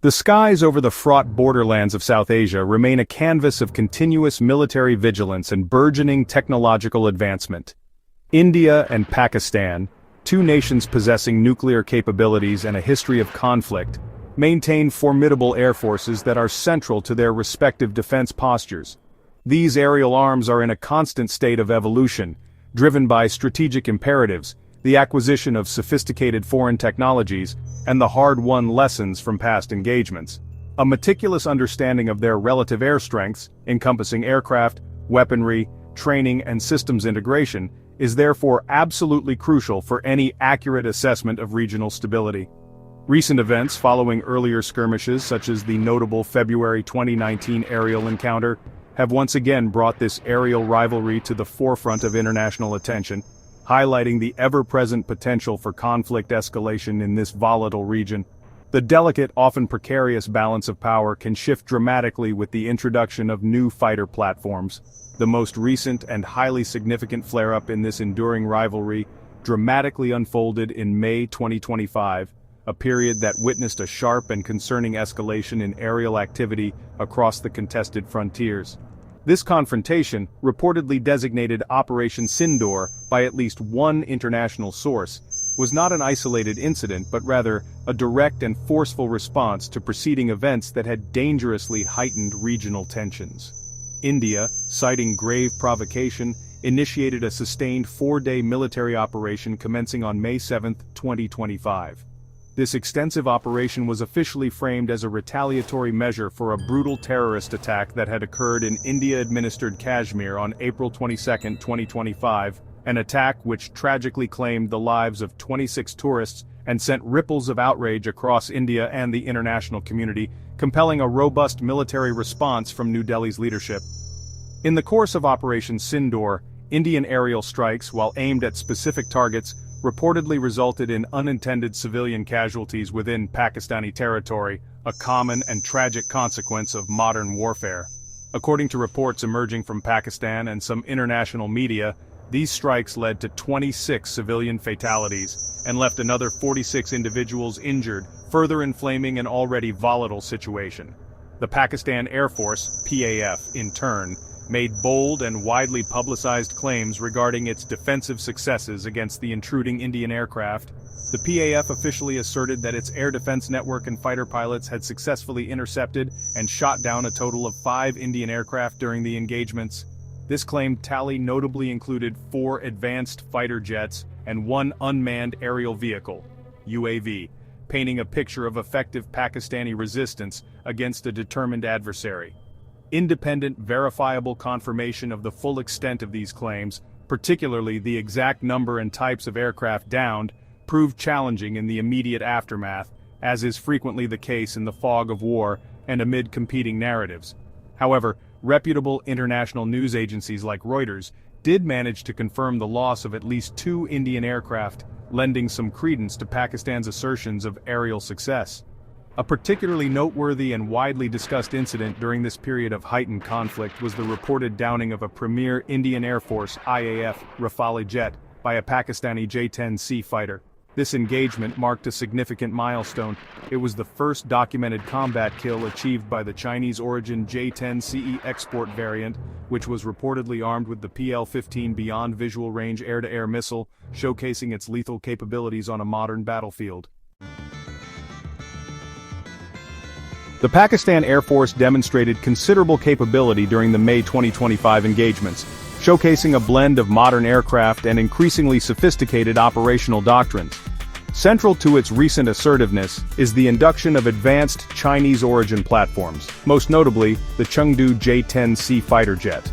The skies over the fraught borderlands of South Asia remain a canvas of continuous military vigilance and burgeoning technological advancement. India and Pakistan, two nations possessing nuclear capabilities and a history of conflict, maintain formidable air forces that are central to their respective defense postures. These aerial arms are in a constant state of evolution, driven by strategic imperatives, the acquisition of sophisticated foreign technologies, and the hard-won lessons from past engagements. A meticulous understanding of their relative air strengths, encompassing aircraft, weaponry, training and systems integration, is therefore absolutely crucial for any accurate assessment of regional stability. Recent events following earlier skirmishes such as the notable February 2019 aerial encounter have once again brought this aerial rivalry to the forefront of international attention, highlighting the ever-present potential for conflict escalation in this volatile region. The delicate, often precarious balance of power can shift dramatically with the introduction of new fighter platforms. The most recent and highly significant flare-up in this enduring rivalry dramatically unfolded in May 2025, a period that witnessed a sharp and concerning escalation in aerial activity across the contested frontiers. This confrontation, reportedly designated Operation Sindoor by at least one international source, was not an isolated incident but rather a direct and forceful response to preceding events that had dangerously heightened regional tensions. India, citing grave provocation, initiated a sustained 4-day military operation commencing on May 7, 2025. This extensive operation was officially framed as a retaliatory measure for a brutal terrorist attack that had occurred in India-administered Kashmir on April 22, 2025, an attack which tragically claimed the lives of 26 tourists and sent ripples of outrage across India and the international community, compelling a robust military response from New Delhi's leadership. In the course of Operation Sindoor, Indian aerial strikes, while aimed at specific targets, reportedly resulted in unintended civilian casualties within Pakistani territory, a common and tragic consequence of modern warfare. According to reports emerging from Pakistan and some international media, these strikes led to 26 civilian fatalities and left another 46 individuals injured, further inflaming an already volatile situation. The Pakistan Air Force, PAF, in turn, made bold and widely publicized claims regarding its defensive successes against the intruding Indian aircraft. The PAF officially asserted that its air defense network and fighter pilots had successfully intercepted and shot down a total of 5 Indian aircraft during the engagements. This claimed tally notably included 4 advanced fighter jets and 1 unmanned aerial vehicle, UAV, painting a picture of effective Pakistani resistance against a determined adversary. Independent, verifiable confirmation of the full extent of these claims, particularly the exact number and types of aircraft downed, proved challenging in the immediate aftermath, as is frequently the case in the fog of war and amid competing narratives. However, reputable international news agencies like Reuters did manage to confirm the loss of at least 2 Indian aircraft, lending some credence to Pakistan's assertions of aerial success. A particularly noteworthy and widely discussed incident during this period of heightened conflict was the reported downing of a premier Indian Air Force IAF Rafale jet by a Pakistani J-10C fighter. This engagement marked a significant milestone. It was the first documented combat kill achieved by the Chinese-origin J-10CE export variant, which was reportedly armed with the PL-15 Beyond Visual Range air-to-air missile, showcasing its lethal capabilities on a modern battlefield. The Pakistan Air Force demonstrated considerable capability during the May 2025 engagements, showcasing a blend of modern aircraft and increasingly sophisticated operational doctrines. Central to its recent assertiveness is the induction of advanced Chinese-origin platforms, most notably the Chengdu J-10C fighter jet.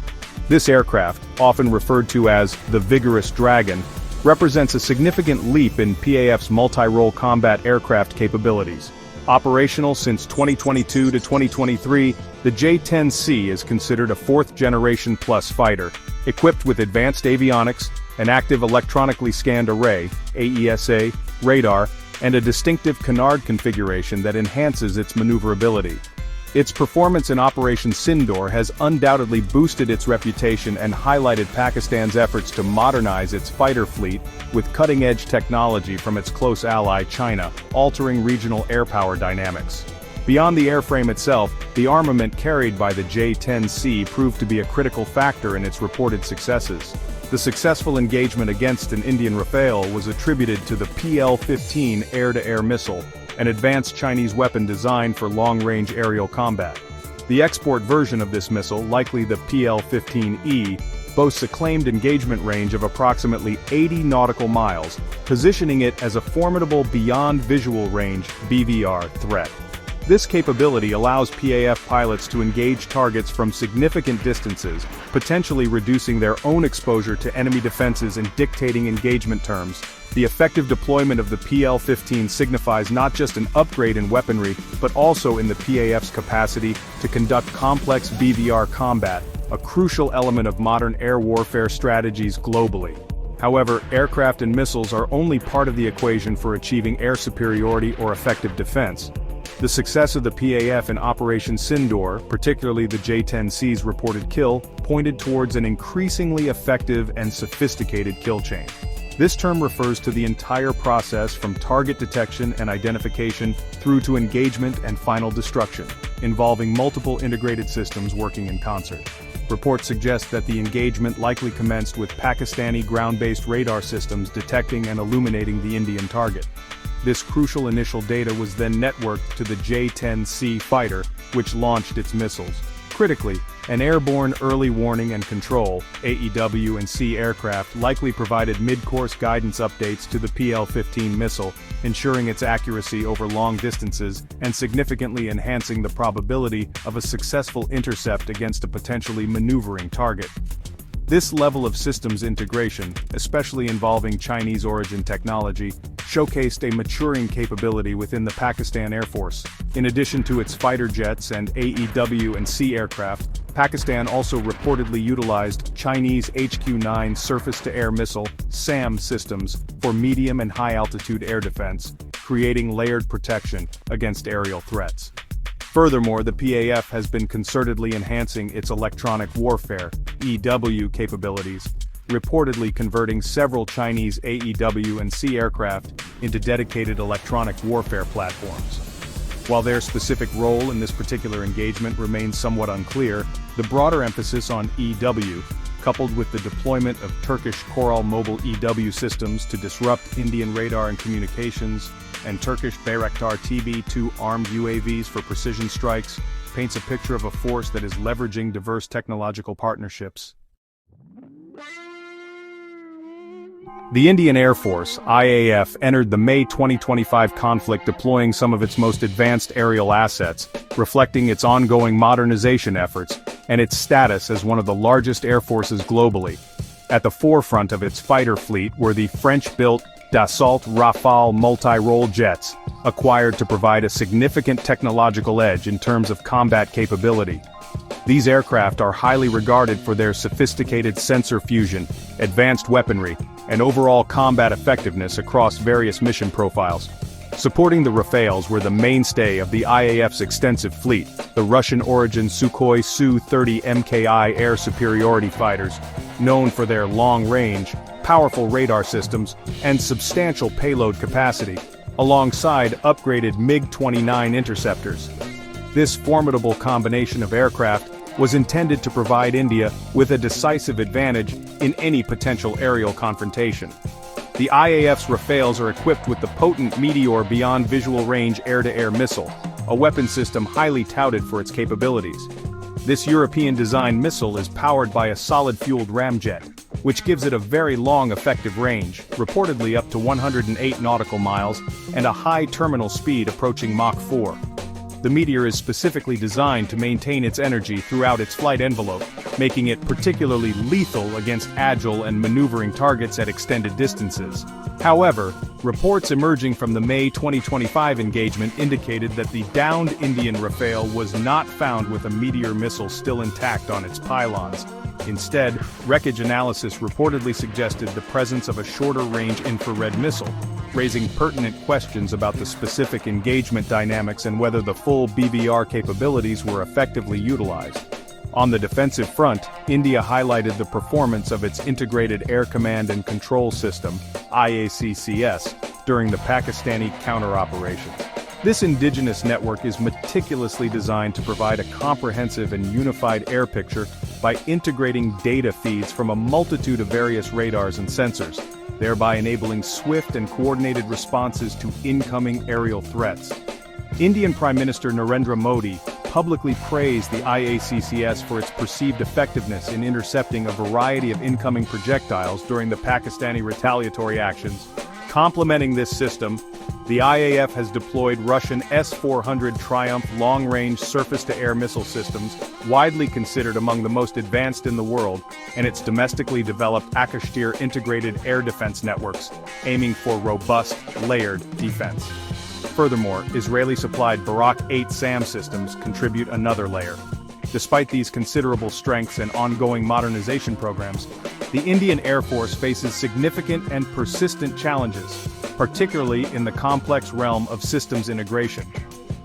This aircraft, often referred to as the Vigorous Dragon, represents a significant leap in PAF's multi-role combat aircraft capabilities. Operational since 2022 to 2023, the J-10C is considered a 4th-generation plus fighter, equipped with advanced avionics, an active electronically scanned array, AESA, radar, and a distinctive canard configuration that enhances its maneuverability. Its performance in Operation Sindoor has undoubtedly boosted its reputation and highlighted Pakistan's efforts to modernize its fighter fleet with cutting-edge technology from its close ally China, altering regional air power dynamics. Beyond the airframe itself, the armament carried by the J-10C proved to be a critical factor in its reported successes. The successful engagement against an Indian Rafale was attributed to the PL-15 air-to-air missile, an advanced Chinese weapon designed for long-range aerial combat. The export version of this missile, likely the PL-15E, boasts a claimed engagement range of approximately 80 nautical miles, positioning it as a formidable beyond visual range (BVR) threat. This capability allows PAF pilots to engage targets from significant distances, potentially reducing their own exposure to enemy defenses and dictating engagement terms. The effective deployment of the PL-15 signifies not just an upgrade in weaponry, but also in the PAF's capacity to conduct complex BVR combat, a crucial element of modern air warfare strategies globally. However, aircraft and missiles are only part of the equation for achieving air superiority or effective defense. The success of the PAF in Operation Sindoor, particularly the J-10C's reported kill, pointed towards an increasingly effective and sophisticated kill chain. This term refers to the entire process from target detection and identification through to engagement and final destruction, involving multiple integrated systems working in concert. Reports suggest that the engagement likely commenced with Pakistani ground-based radar systems detecting and illuminating the Indian target. This crucial initial data was then networked to the J-10C fighter, which launched its missiles. Critically, an airborne early warning and control (AEW) and C aircraft likely provided mid-course guidance updates to the PL-15 missile, ensuring its accuracy over long distances and significantly enhancing the probability of a successful intercept against a potentially maneuvering target. This level of systems integration, especially involving Chinese origin technology, showcased a maturing capability within the Pakistan Air Force. In addition to its fighter jets and AEW and C aircraft, Pakistan also reportedly utilized Chinese HQ-9 surface-to-air missile (SAM) systems for medium and high-altitude air defense, creating layered protection against aerial threats. Furthermore, the PAF has been concertedly enhancing its electronic warfare (EW) capabilities, reportedly converting several Chinese AEW and C aircraft into dedicated electronic warfare platforms. While their specific role in this particular engagement remains somewhat unclear, the broader emphasis on EW, coupled with the deployment of Turkish Coral mobile EW systems to disrupt Indian radar and communications, and Turkish Bayraktar TB2 armed UAVs for precision strikes, paints a picture of a force that is leveraging diverse technological partnerships. The Indian Air Force, IAF, entered the May 2025 conflict deploying some of its most advanced aerial assets, reflecting its ongoing modernization efforts and its status as one of the largest air forces globally. At the forefront of its fighter fleet were the French-built Dassault Rafale multi-role jets, acquired to provide a significant technological edge in terms of combat capability. These aircraft are highly regarded for their sophisticated sensor fusion, advanced weaponry, and overall combat effectiveness across various mission profiles. Supporting the Rafales were the mainstay of the IAF's extensive fleet, the Russian-origin Sukhoi Su-30 MKI air superiority fighters, known for their long-range, powerful radar systems, and substantial payload capacity, alongside upgraded MiG-29 interceptors. This formidable combination of aircraft was intended to provide India with a decisive advantage in any potential aerial confrontation. The IAF's Rafales are equipped with the potent Meteor Beyond Visual Range air-to-air missile, a weapon system highly touted for its capabilities. This European-designed missile is powered by a solid-fueled ramjet, which gives it a very long effective range, reportedly up to 108 nautical miles, and a high terminal speed approaching Mach 4. The Meteor is specifically designed to maintain its energy throughout its flight envelope, making it particularly lethal against agile and maneuvering targets at extended distances. However, reports emerging from the May 2025 engagement indicated that the downed Indian Rafale was not found with a Meteor missile still intact on its pylons. Instead, wreckage analysis reportedly suggested the presence of a shorter-range infrared missile, raising pertinent questions about the specific engagement dynamics and whether the full BVR capabilities were effectively utilized. On the defensive front, India highlighted the performance of its Integrated Air Command and Control System, IACCS, during the Pakistani counter-operation. This indigenous network is meticulously designed to provide a comprehensive and unified air picture by integrating data feeds from a multitude of various radars and sensors, thereby enabling swift and coordinated responses to incoming aerial threats. Indian Prime Minister Narendra Modi publicly praised the IACCS for its perceived effectiveness in intercepting a variety of incoming projectiles during the Pakistani retaliatory actions. Complementing this system, the IAF has deployed Russian S-400 Triumph long-range surface-to-air missile systems, widely considered among the most advanced in the world, and its domestically developed Akashtir integrated air defense networks, aiming for robust, layered defense. Furthermore, Israeli-supplied Barak 8 SAM systems contribute another layer. Despite these considerable strengths and ongoing modernization programs, the Indian Air Force faces significant and persistent challenges, particularly in the complex realm of systems integration.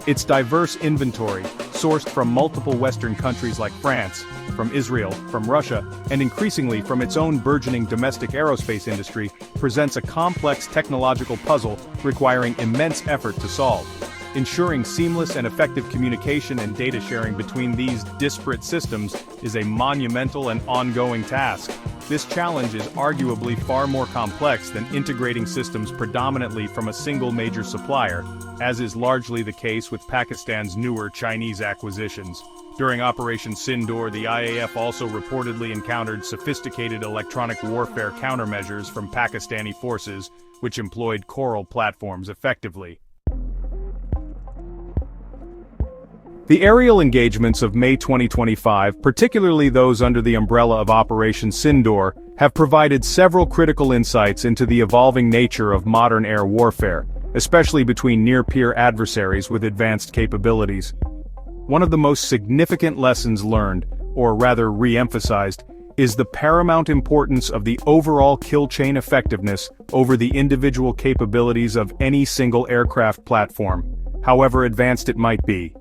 Its diverse inventory, sourced from multiple Western countries like France, from Israel, from Russia, and increasingly from its own burgeoning domestic aerospace industry, presents a complex technological puzzle requiring immense effort to solve. Ensuring seamless and effective communication and data sharing between these disparate systems is a monumental and ongoing task. This challenge is arguably far more complex than integrating systems predominantly from a single major supplier, as is largely the case with Pakistan's newer Chinese acquisitions. During Operation Sindoor, the IAF also reportedly encountered sophisticated electronic warfare countermeasures from Pakistani forces, which employed Coral platforms effectively. The aerial engagements of May 2025, particularly those under the umbrella of Operation Sindoor, have provided several critical insights into the evolving nature of modern air warfare, especially between near-peer adversaries with advanced capabilities. One of the most significant lessons learned, or rather re-emphasized, is the paramount importance of the overall kill chain effectiveness over the individual capabilities of any single aircraft platform, however advanced it might be.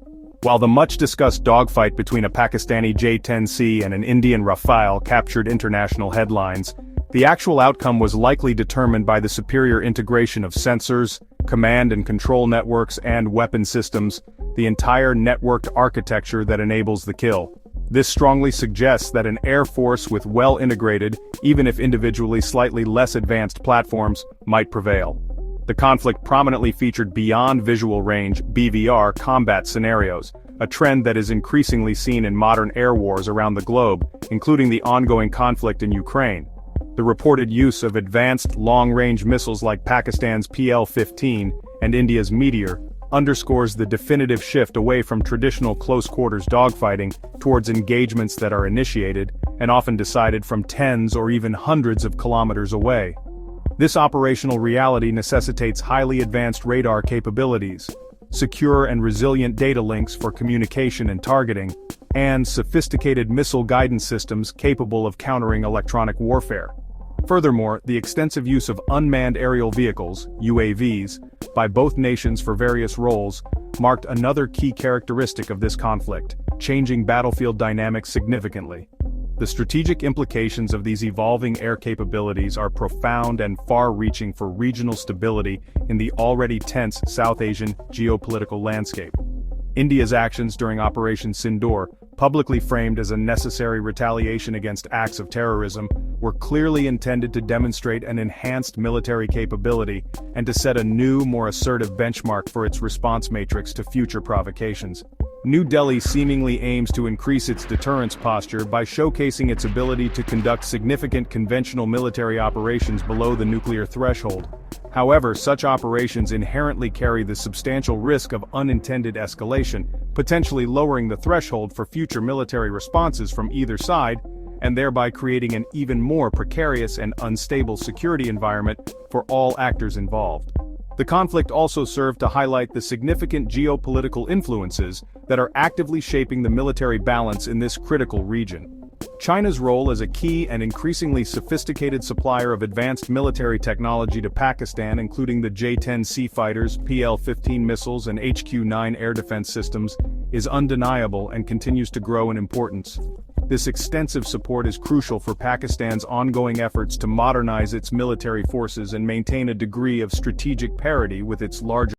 While the much-discussed dogfight between a Pakistani J-10C and an Indian Rafale captured international headlines, the actual outcome was likely determined by the superior integration of sensors, command and control networks and weapon systems, the entire networked architecture that enables the kill. This strongly suggests that an air force with well-integrated, even if individually slightly less advanced platforms, might prevail. The conflict prominently featured beyond visual range (BVR) combat scenarios, a trend that is increasingly seen in modern air wars around the globe, including the ongoing conflict in Ukraine. The reported use of advanced long-range missiles like Pakistan's PL-15 and India's Meteor underscores the definitive shift away from traditional close-quarters dogfighting towards engagements that are initiated and often decided from tens or even hundreds of kilometers away. This operational reality necessitates highly advanced radar capabilities, secure and resilient data links for communication and targeting, and sophisticated missile guidance systems capable of countering electronic warfare. Furthermore, the extensive use of unmanned aerial vehicles, UAVs, by both nations for various roles, marked another key characteristic of this conflict, changing battlefield dynamics significantly. The strategic implications of these evolving air capabilities are profound and far-reaching for regional stability in the already tense South Asian geopolitical landscape. India's actions during Operation Sindoor, publicly framed as a necessary retaliation against acts of terrorism, were clearly intended to demonstrate an enhanced military capability and to set a new, more assertive benchmark for its response matrix to future provocations. New Delhi seemingly aims to increase its deterrence posture by showcasing its ability to conduct significant conventional military operations below the nuclear threshold. However, such operations inherently carry the substantial risk of unintended escalation, potentially lowering the threshold for future military responses from either side, and thereby creating an even more precarious and unstable security environment for all actors involved. The conflict also served to highlight the significant geopolitical influences that are actively shaping the military balance in this critical region. China's role as a key and increasingly sophisticated supplier of advanced military technology to Pakistan, including the J-10C fighters, PL-15 missiles and HQ-9 air defense systems, is undeniable and continues to grow in importance. This extensive support is crucial for Pakistan's ongoing efforts to modernize its military forces and maintain a degree of strategic parity with its larger